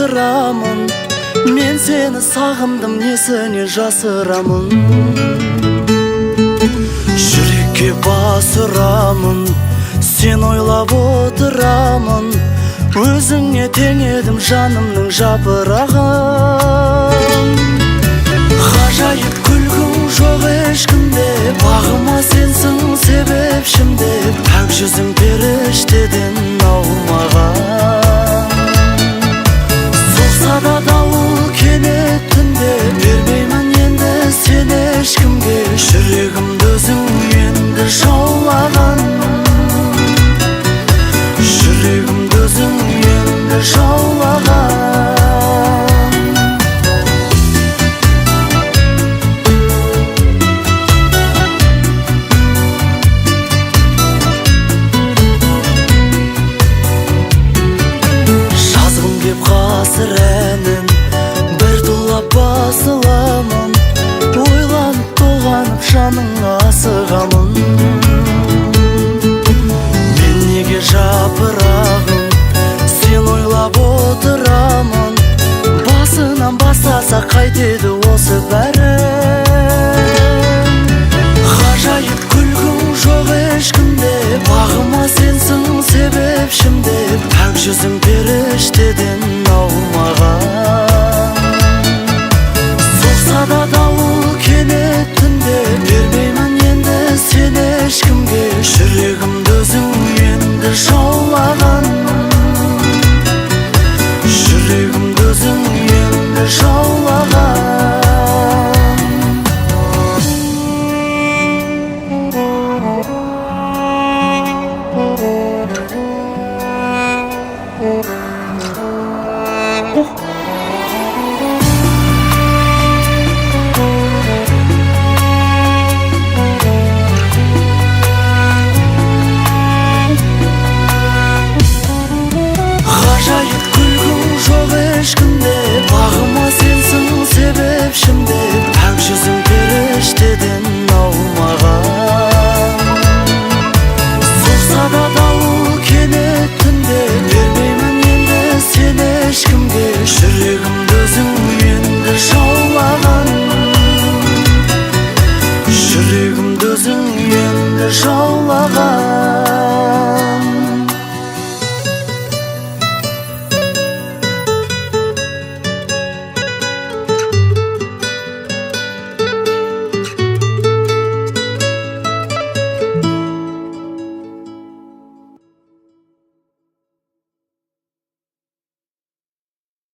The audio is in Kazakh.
батырамын. Мен сені сағындым, несіне жасырамын. Жүрекке басырамын, сен ойлап отырамын. Өзіңе тең едім жанымның жапырағын. Ғажайып күлгің жоқ ешкімде, бағыма сенсің себепшімде. Пәк жүзің періштеден аумаған. Соқса да дауыл кенет түнде, бермеймін енді сен ешкімге. Жүрегімді өзің енді жаулаған. Жүрегімді өзің енді жаулаған. Жазғым кеп ғасыр әнін, бір тулап басыламын. Ойланып толғанып жаныңа асығамын. Мен неге жапырағым, сен ойлап отырамын. Басынан бастаса қайтеді осы бәрі. Ғажайып күлгің жоқ ешкімде, бағыма сенсің себепшімде. Пәк жүзің періштеден аумаған. Соқса да дауыл кенет түнде, бермеймін енді сен ешкімге. Жүрегімді өзің енді жаулаған. Жүрегімді өзің енді жаулаған. Ғажайып күлгің жоқ ешкімде, бағыма сенсің себепшімде. Пәк жүзің періштеден аумаған. Соқса да дауыл кенет түнде, бермеймін енді сен ешкімге. Жүрегімді өзің енді жаулаған. Жүрегімді өзің енді жаулаған.